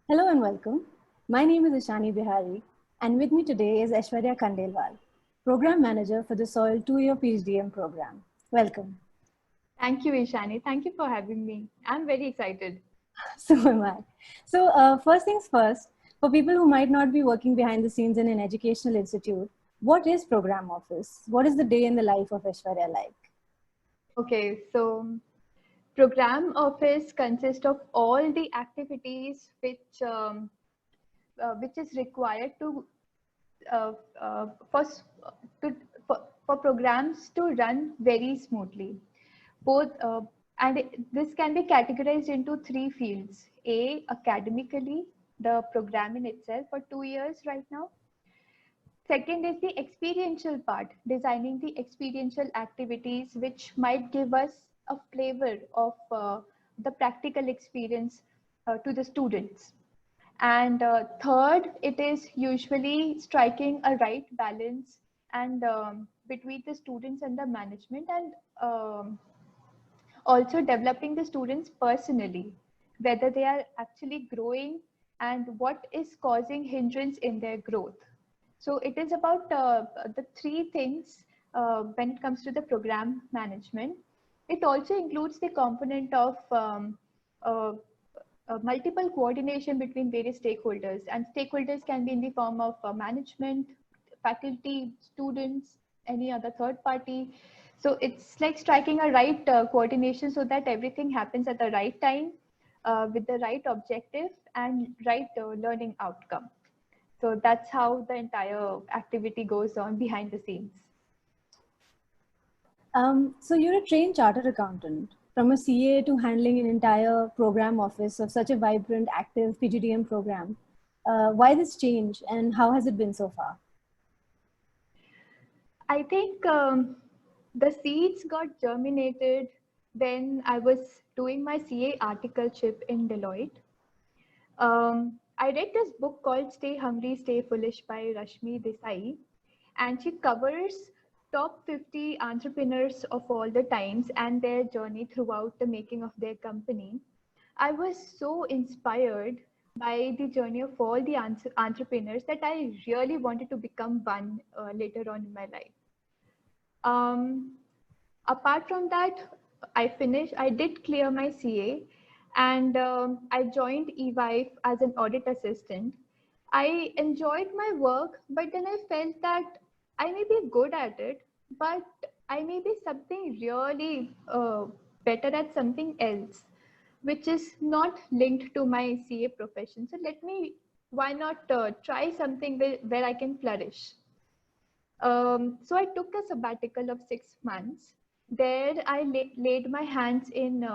Hello and welcome. My name is Ishani Bihari, and with me today is Aishwarya Khandelwal, Program Manager for the Soil 2-Year PGDM program. Welcome. Thank you, Ishani. Thank you for having me. I'm very excited. So am I. So, first things first, for people who might not be working behind the scenes in an educational institute, what is Program Office? What is the day in the life of Aishwarya like? Okay, so program office consists of all the activities which is required to uh, uh, for, s- to for programs to run very smoothly. Both this can be categorized into three fields. A, academically, the program in itself for 2 years right now. Second is the experiential part, designing the experiential activities which might give us a flavor of the practical experience to the students. And third, it is usually striking a right balance and between the students and the management, and also developing the students personally, whether they are actually growing and what is causing hindrance in their growth. So it is about the three things when it comes to the program management. It also includes the component of uh, multiple coordination between various stakeholders, and stakeholders can be in the form of management, faculty, students, any other third party. So it's like striking a right coordination so that everything happens at the right time with the right objective and right learning outcome. So that's how the entire activity goes on behind the scenes. So you're a trained chartered accountant, from a CA to handling an entire program office of such a vibrant, active PGDM program. Why this change and how has it been so far? I think the seeds got germinated when I was doing my CA articleship in Deloitte. I read this book called Stay Hungry, Stay Foolish by Rashmi Desai, and she covers top 50 entrepreneurs of all the times and their journey throughout the making of their company. I was so inspired by the journey of all the entrepreneurs that I really wanted to become one later on in my life. Um, Apart from that, I did clear my CA, and I joined EY as an audit assistant. I enjoyed my work, but then I felt that I may be good at it, but I may be something really better at something else, which is not linked to my CA profession. So why not try something where I can flourish? So I took a sabbatical of 6 months. There, I laid my hands in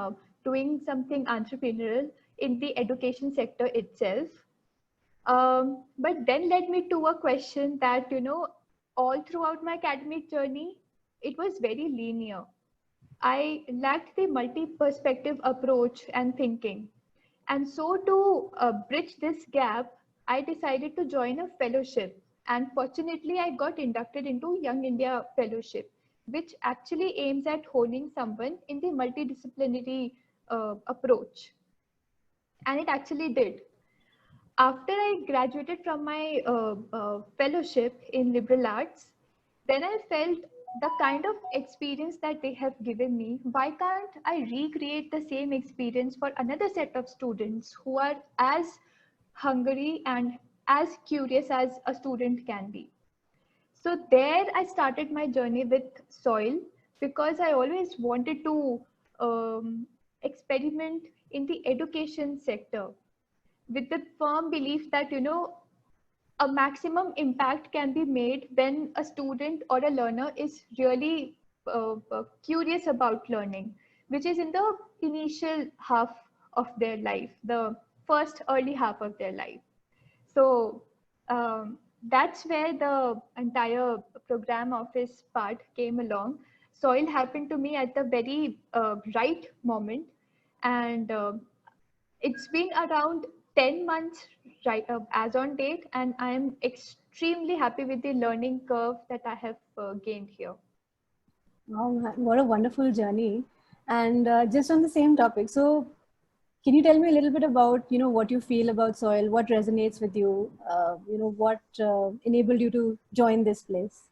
doing something entrepreneurial in the education sector itself. But then led me to a question that, all throughout my academic journey, it was very linear. I lacked the multi-perspective approach and thinking. And so to bridge this gap, I decided to join a fellowship. And fortunately, I got inducted into Young India Fellowship, which actually aims at honing someone in the multidisciplinary approach. And it actually did. After I graduated from my fellowship in liberal arts, then I felt the kind of experience that they have given me, why can't I recreate the same experience for another set of students who are as hungry and as curious as a student can be? So there I started my journey with soil because I always wanted to experiment in the education sector with the firm belief that a maximum impact can be made when a student or a learner is really curious about learning, which is in the initial half of their life, the first early half of their life. So that's where the entire program office part came along. Soil happened to me at the very right moment, and it's been around 10 months right as on date, and I am extremely happy with the learning curve that I have gained here. Wow, what a wonderful journey. And just on the same topic, so Can you tell me a little bit about, what you feel about soil, what resonates with you, what enabled you to join this place?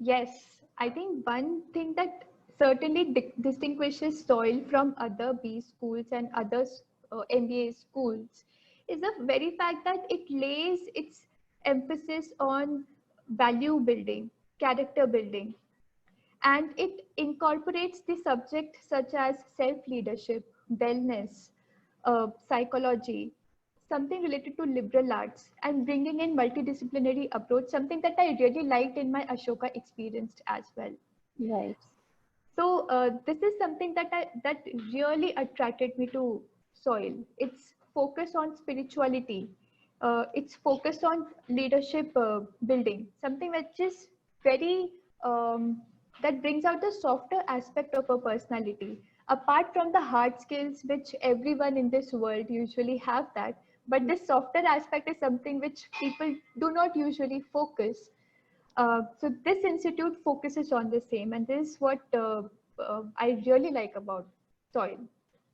Yes, I think one thing that certainly distinguishes soil from other B schools and other MBA schools is the very fact that it lays its emphasis on value building, character building, and it incorporates the subject such as self-leadership, wellness, psychology, something related to liberal arts, and bringing in multidisciplinary approach, something that I really liked in my Ashoka experience as well. Right. So this is something that really attracted me to soil. It's focus on spirituality. It's focused on leadership building, something which is very that brings out the softer aspect of a personality. Apart from the hard skills, which everyone in this world usually have that, but this softer aspect is something which people do not usually focus. So this institute focuses on the same, and this is what I really like about soil.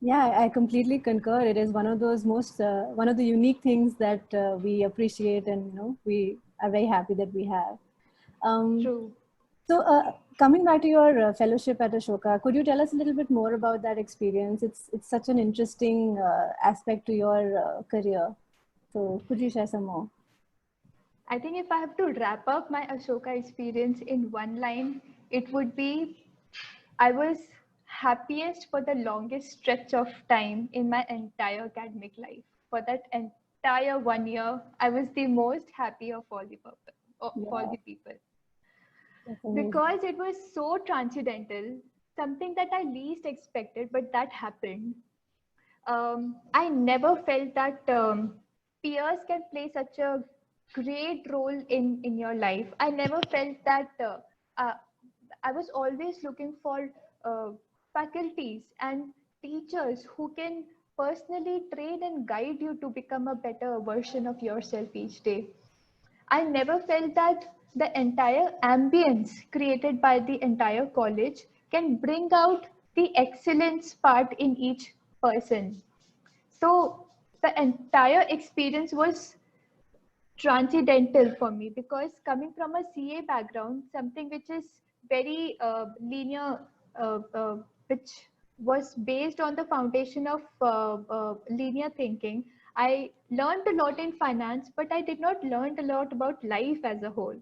Yeah, I completely concur. It is one of those one of the unique things that we appreciate, and we are very happy that we have. Um, True. so, coming back to your fellowship at Ashoka, could you tell us a little bit more about that experience? It's such an interesting aspect to your career. So, could you share some more? I think if I have to wrap up my Ashoka experience in one line, it would be I was happiest for the longest stretch of time in my entire academic life. For that entire 1 year, I was the most happy of all Yeah, the people. that's amazing. Because it was so transcendental, something that I least expected, but that happened. I never felt that peers can play such a great role in your life. I never felt that uh, I was always looking for faculties and teachers who can personally train and guide you to become a better version of yourself each day. I never felt that the entire ambience created by the entire college can bring out the excellence part in each person. So the entire experience was transcendental for me because coming from a CA background, something which is very linear, which was based on the foundation of linear thinking, I learned a lot in finance, but I did not learn a lot about life as a whole.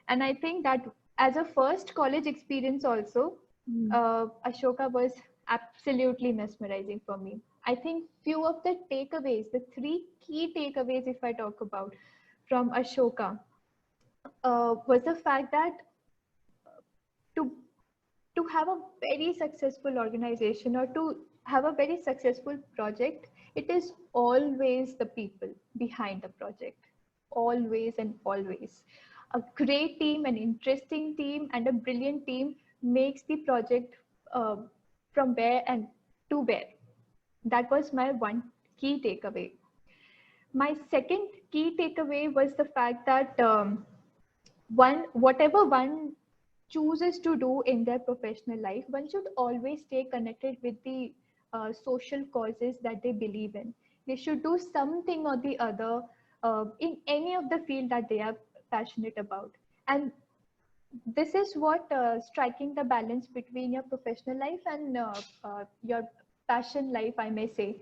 And I think that as a first college experience also, Mm. Ashoka was absolutely mesmerizing for me. I think few of the takeaways, the three key takeaways, if I talk about from Ashoka, was the fact that to to have a very successful organization or to have a very successful project, it is always the people behind the project. Always and always. A great team, an interesting team, and a brilliant team makes the project uh, from where and to where. That was my one key takeaway. My second key takeaway was the fact that whatever one chooses to do in their professional life, one should always stay connected with the social causes that they believe in. They should do something or the other in any of the field that they are passionate about. And this is what striking the balance between your professional life and your passion life, I may say,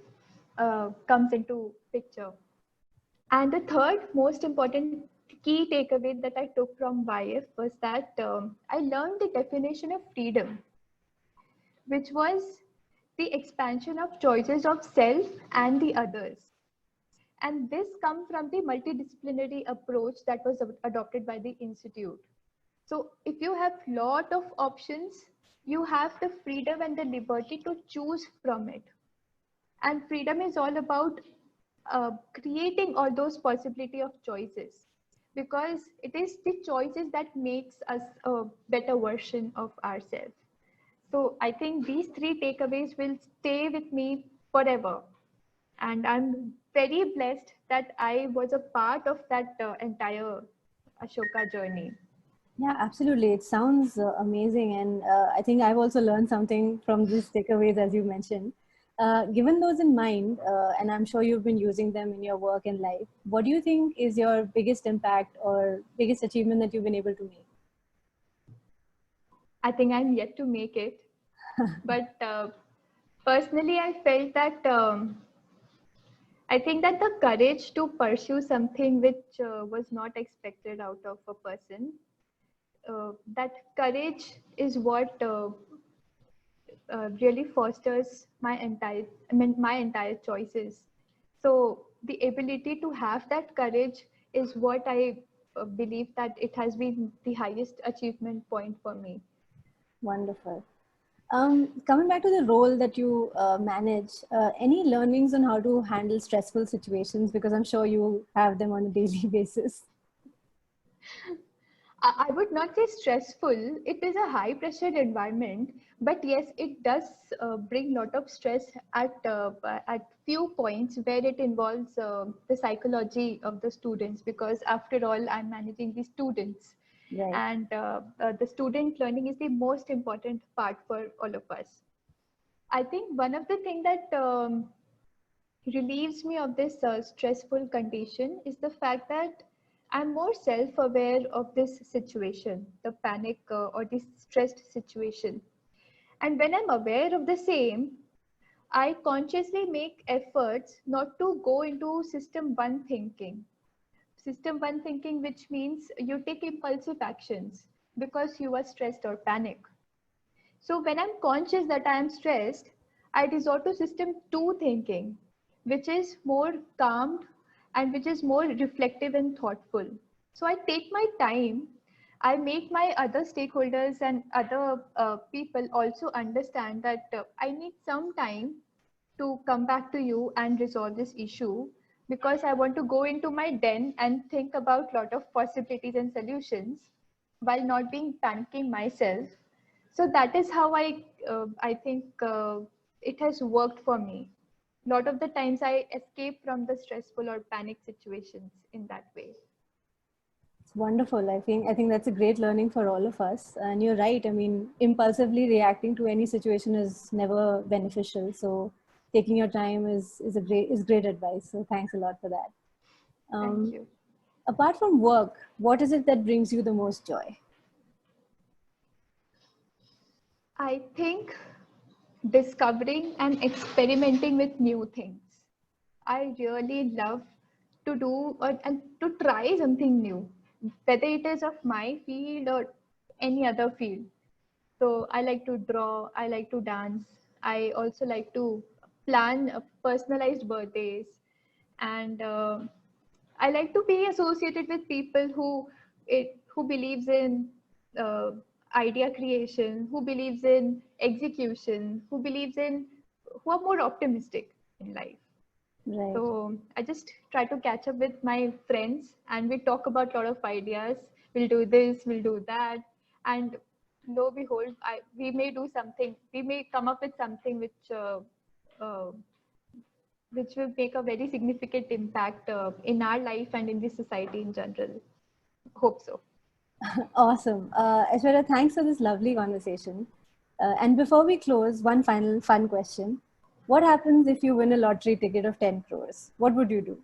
comes into picture. And the third most important key takeaway that I took from YF was that I learned the definition of freedom, which was the expansion of choices of self and the others. And this comes from the multidisciplinary approach that was adopted by the institute. So if you have lot of options, you have the freedom and the liberty to choose from it. And freedom is all about creating all those possibility of choices, because it is the choices that makes us a better version of ourselves. So I think these three takeaways will stay with me forever, and I'm very blessed that I was a part of that entire Ashoka journey. Yeah, absolutely. It sounds amazing. And I think I've also learned something from these takeaways, as you mentioned. Given those in mind, and I'm sure you've been using them in your work and life, what do you think is your biggest impact or biggest achievement that you've been able to make? I think I'm yet to make it. But personally, I felt that I think that the courage to pursue something which was not expected out of a person, that courage is what really fosters my entire choices. So the ability to have that courage is what I believe that it has been the highest achievement point for me. Wonderful. Coming back to the role that you manage, any learnings on how to handle stressful situations? Because I'm sure you have them on a daily basis. I would not say stressful. It is a high pressure environment, but yes, it does bring a lot of stress at few points where it involves the psychology of the students, because after all, I'm managing the students, Right. and the student learning is the most important part for all of us. I think one of the things that relieves me of this stressful condition is the fact that I'm more self-aware of this situation, the panic or the stressed situation. And when I'm aware of the same, I consciously make efforts not to go into system one thinking. System one thinking, which means you take impulsive actions because you are stressed or panic. So when I'm conscious that I am stressed, I resort to system two thinking, which is more calmed and which is more reflective and thoughtful. So I take my time. I make my other stakeholders and other people also understand that I need some time to come back to you and resolve this issue, because I want to go into my den and think about lot of possibilities and solutions while not being panicking myself. So that is how I think it has worked for me. A lot of the times I escape from the stressful or panic situations in that way. It's wonderful. I think that's a great learning for all of us. And you're right. I mean, impulsively reacting to any situation is never beneficial. So taking your time is great advice. So thanks a lot for that. Thank you. Apart from work, what is it that brings you the most joy? I think discovering and experimenting with new things. I really love to do and to try something new, whether it is of my field or any other field. So I like to draw, I like to dance. I also like to plan personalized birthdays, and I like to be associated with people who believes in uh, idea creation, who believes in execution, who are more optimistic in life. Right. So I just try to catch up with my friends and we talk about a lot of ideas. We'll do this, we'll do that. And lo and behold, we may do something, we may come up with something uh, which will make a very significant impact in our life and in the society in general. Hope so. Awesome. Aishwarya, thanks for this lovely conversation. And before we close, one final fun question. What happens if you win a lottery ticket of 10 crores? What would you do?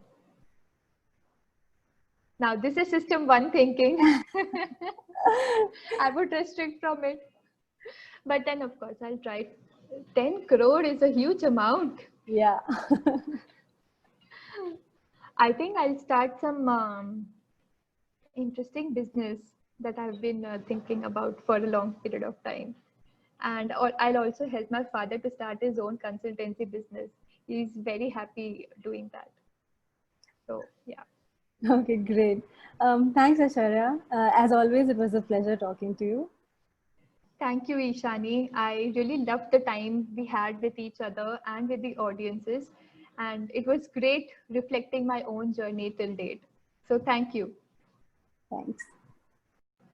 Now, this is system one thinking. I would restrict from it. But then, of course, I'll try. 10 crore is a huge amount. Yeah. I think I'll start some interesting business that I've been thinking about for a long period of time. And I'll also help my father to start his own consultancy business. He's very happy doing that. So, yeah. Okay, great. Thanks, Aishwarya. As always, it was a pleasure talking to you. Thank you, Ishani. I really loved the time we had with each other and with the audiences. And it was great reflecting my own journey till date. So, thank you. Thanks.